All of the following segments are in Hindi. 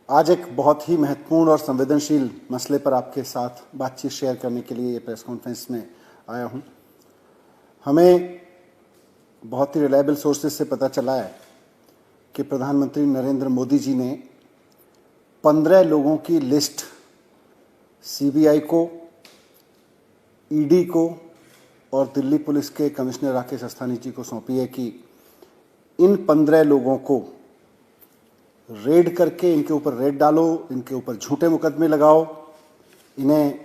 आज एक बहुत ही महत्वपूर्ण और संवेदनशील मसले पर आपके साथ बातचीत शेयर करने के लिए ये प्रेस कॉन्फ्रेंस में आया हूं। हमें बहुत ही रिलायबल सोर्सेज से पता चला है कि प्रधानमंत्री नरेंद्र मोदी जी ने 15 लोगों की लिस्ट सीबीआई को, ईडी को और दिल्ली पुलिस के कमिश्नर राकेश अस्थाना जी को सौंपी है कि इन 15 लोगों को रेड करके इनके ऊपर रेड डालो, इनके ऊपर झूठे मुकदमे लगाओ, इन्हें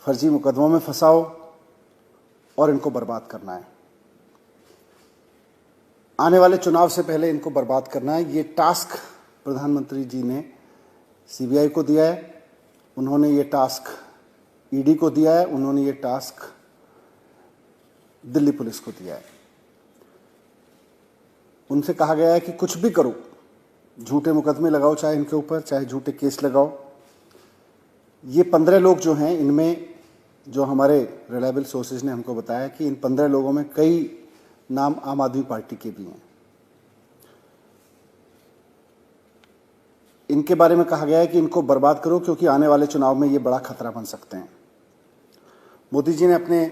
फर्जी मुकदमों में फंसाओ और इनको बर्बाद करना है। आने वाले चुनाव से पहले इनको बर्बाद करना है। ये टास्क प्रधानमंत्री जी ने सीबीआई को दिया है, उन्होंने ये टास्क ईडी को दिया है, उन्होंने ये टास्क दिल्ली पुलिस को दिया है। उनसे कहा गया है कि कुछ भी करो, झूठे मुकदमे लगाओ, चाहे इनके ऊपर, चाहे झूठे केस लगाओ। ये 15 लोग जो हैं, इनमें जो हमारे रिलायबल सोर्सेज ने हमको बताया कि इन 15 लोगों में कई नाम आम आदमी पार्टी के भी हैं। इनके बारे में कहा गया है कि इनको बर्बाद करो क्योंकि आने वाले चुनाव में ये बड़ा खतरा बन सकते हैं। मोदी जी ने अपने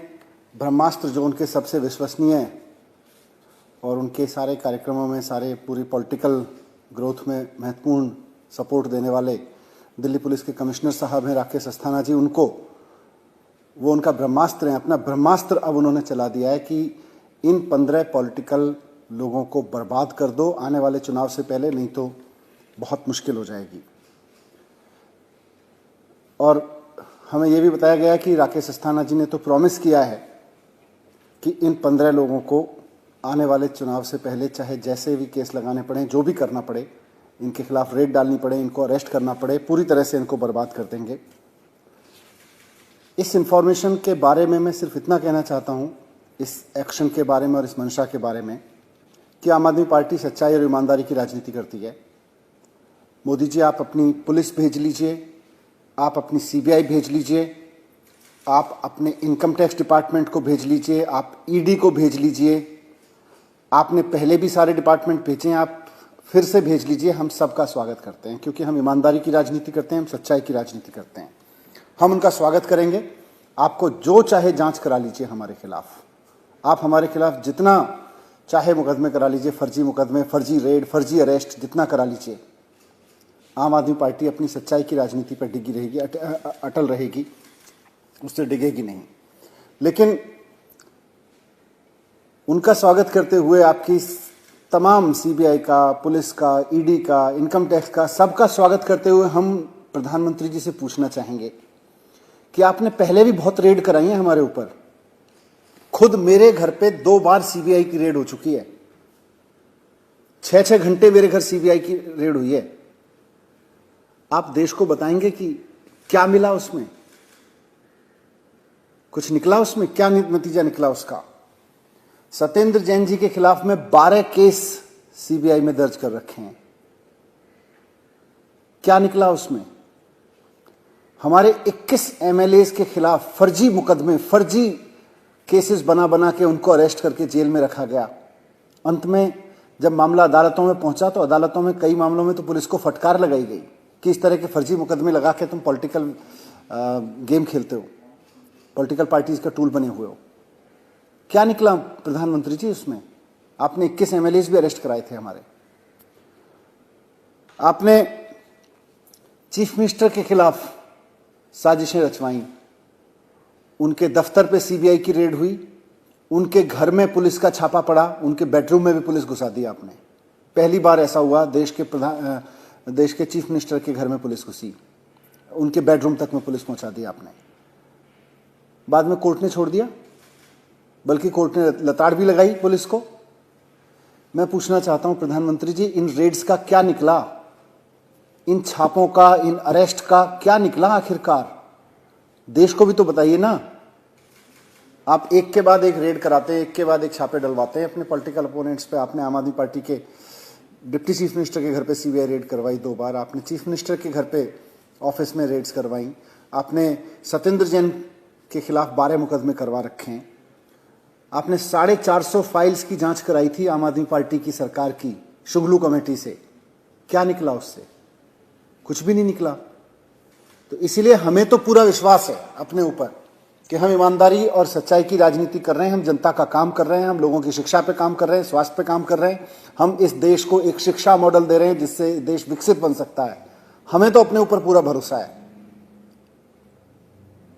ब्रह्मास्त्र, जो उनके सबसे विश्वसनीय और उनके सारे कार्यक्रमों में, सारे पूरी पॉलिटिकल ग्रोथ में महत्वपूर्ण सपोर्ट देने वाले दिल्ली पुलिस के कमिश्नर साहब हैं राकेश अस्थाना जी, वो उनका ब्रह्मास्त्र है। अपना ब्रह्मास्त्र अब उन्होंने चला दिया है कि इन 15 पॉलिटिकल लोगों को बर्बाद कर दो आने वाले चुनाव से पहले, नहीं तो बहुत मुश्किल हो जाएगी। और हमें यह भी बताया गया कि राकेश अस्थाना जी ने तो प्रॉमिस किया है कि इन 15 लोगों को आने वाले चुनाव से पहले, चाहे जैसे भी केस लगाने पड़े, जो भी करना पड़े, इनके खिलाफ रेड डालनी पड़े, इनको अरेस्ट करना पड़े, पूरी तरह से इनको बर्बाद कर देंगे। इस इंफॉर्मेशन के बारे में मैं सिर्फ इतना कहना चाहता हूं, इस एक्शन के बारे में और इस मंशा के बारे में, कि आम आदमी पार्टी सच्चाई और ईमानदारी की राजनीति करती है। मोदी जी, आप अपनी पुलिस भेज लीजिए, आप अपनी सीबीआई भेज लीजिए, आप अपने इनकम टैक्स डिपार्टमेंट को भेज लीजिए, आप ईडी को भेज लीजिए, आपने पहले भी सारे डिपार्टमेंट भेजे हैं, आप फिर से भेज लीजिए। हम सबका स्वागत करते हैं क्योंकि हम ईमानदारी की राजनीति करते हैं, हम सच्चाई की राजनीति करते हैं। हम उनका स्वागत करेंगे। आपको जो चाहे जांच करा लीजिए हमारे खिलाफ, आप हमारे खिलाफ जितना चाहे मुकदमे करा लीजिए, फर्जी मुकदमे, फर्जी रेड, फर्जी अरेस्ट, जितना करा लीजिए। आम आदमी पार्टी अपनी सच्चाई की राजनीति पर डिगी रहेगी, अटल रहेगी, उससे डिगेगी नहीं। लेकिन उनका स्वागत करते हुए आपकी तमाम सीबीआई का, पुलिस का, ईडी का, इनकम टैक्स का, सबका स्वागत करते हुए हम प्रधानमंत्री जी से पूछना चाहेंगे कि आपने पहले भी बहुत रेड कराई है हमारे ऊपर। खुद मेरे घर पे 2 बार सीबीआई की रेड हो चुकी है, 6-6 घंटे मेरे घर सीबीआई की रेड हुई है। आप देश को बताएंगे कि क्या मिला उसमें, कुछ निकला उसमें, क्या नतीजा निकला उसका। सत्येंद्र जैन जी के खिलाफ में 12 केस सीबीआई में दर्ज कर रखे हैं, क्या निकला उसमें। हमारे 21 एमएलएस के खिलाफ फर्जी मुकदमे, फर्जी केसेस बना बना के उनको अरेस्ट करके जेल में रखा गया। अंत में जब मामला अदालतों में पहुंचा तो अदालतों में कई मामलों में तो पुलिस को फटकार लगाई गई कि इस तरह के फर्जी मुकदमे लगा के तुम पॉलिटिकल गेम खेलते हो, पॉलिटिकल पार्टीज का टूल बने हुए हो। क्या निकला प्रधानमंत्री जी उसमें? आपने 21 एमएलएस भी अरेस्ट कराए थे हमारे। आपने चीफ मिनिस्टर के खिलाफ साजिशें रचवाई, उनके दफ्तर पे सीबीआई की रेड हुई, उनके घर में पुलिस का छापा पड़ा, उनके बेडरूम में भी पुलिस घुसा दी आपने। पहली बार ऐसा हुआ, देश के चीफ मिनिस्टर के घर में पुलिस घुसी, उनके बेडरूम तक में पुलिस पहुंचा दी आपने। बाद में कोर्ट ने छोड़ दिया, बल्कि कोर्ट ने लताड़ भी लगाई पुलिस को। मैं पूछना चाहता हूं प्रधानमंत्री जी, इन रेड्स का क्या निकला, इन छापों का, इन अरेस्ट का क्या निकला आखिरकार? देश को भी तो बताइए ना। आप एक के बाद एक रेड कराते हैं, एक के बाद एक छापे डलवाते हैं अपने पॉलिटिकल अपोनेंट्स पे। आपने आम आदमी पार्टी के डिप्टी चीफ मिनिस्टर के घर पे सीबीआई रेड करवाई 2 बार, आपने चीफ मिनिस्टर के घर पे ऑफिस में रेड्स करवाई, आपने सत्येंद्र जैन के खिलाफ 12 मुकदमे करवा रखे हैं, आपने 450 फाइल्स की जांच कराई थी आम आदमी पार्टी की सरकार की शुगलू कमेटी से। क्या निकला उससे? कुछ भी नहीं निकला। तो इसीलिए हमें तो पूरा विश्वास है अपने ऊपर कि हम ईमानदारी और सच्चाई की राजनीति कर रहे हैं, हम जनता का काम कर रहे हैं, हम लोगों की शिक्षा पे काम कर रहे हैं, स्वास्थ्य पे काम कर रहे हैं, हम इस देश को एक शिक्षा मॉडल दे रहे हैं जिससे देश विकसित बन सकता है। हमें तो अपने ऊपर पूरा भरोसा है।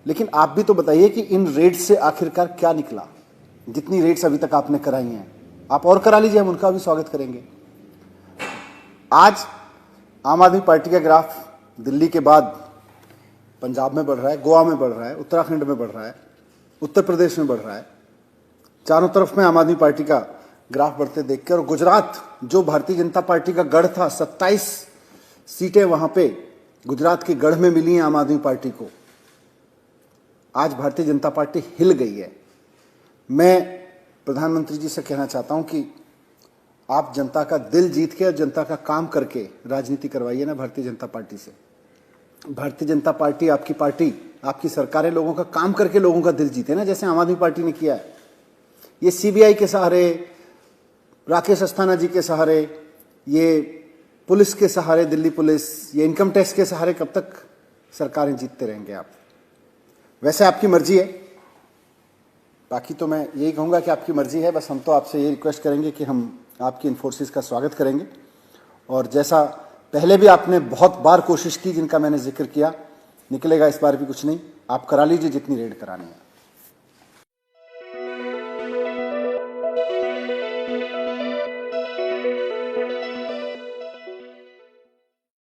लेकिन आप भी तो बताइए कि इन रेड्स से आखिरकार क्या निकला? जितनी रेड्स अभी तक आपने कराई हैं, आप और करा लीजिए, हम उनका भी स्वागत करेंगे। आज आम आदमी पार्टी का ग्राफ दिल्ली के बाद पंजाब में बढ़ रहा है, गोवा में बढ़ रहा है, उत्तराखंड में बढ़ रहा है, उत्तर प्रदेश में बढ़ रहा है। चारों तरफ में आम आदमी पार्टी का ग्राफ बढ़ते देख के, और गुजरात जो भारतीय जनता पार्टी का गढ़ था, 27 सीटें वहां पे गुजरात के गढ़ में मिली हैं आम आदमी पार्टी को। आज भारतीय जनता पार्टी हिल गई है। मैं प्रधानमंत्री जी से कहना चाहता हूं कि आप जनता का दिल जीत के और जनता का काम करके राजनीति करवाइए ना भारतीय जनता पार्टी से। भारतीय जनता पार्टी, आपकी सरकारें लोगों का काम करके लोगों का दिल जीते ना, जैसे आम आदमी पार्टी ने किया है। ये सीबीआई के सहारे, राकेश अस्थाना जी के सहारे, ये पुलिस के सहारे, दिल्ली पुलिस, ये इनकम टैक्स के सहारे कब तक सरकारें जीतते रहेंगे आप? वैसे आपकी मर्जी है, बाकी तो मैं यही कहूंगा कि आपकी मर्जी है। बस हम तो आपसे ये रिक्वेस्ट करेंगे कि हम आपकी इन फोर्सेस का स्वागत करेंगे, और जैसा पहले भी आपने बहुत बार कोशिश की जिनका मैंने जिक्र किया, निकलेगा इस बार भी कुछ नहीं, आप करा लीजिए जितनी रेड करानी है।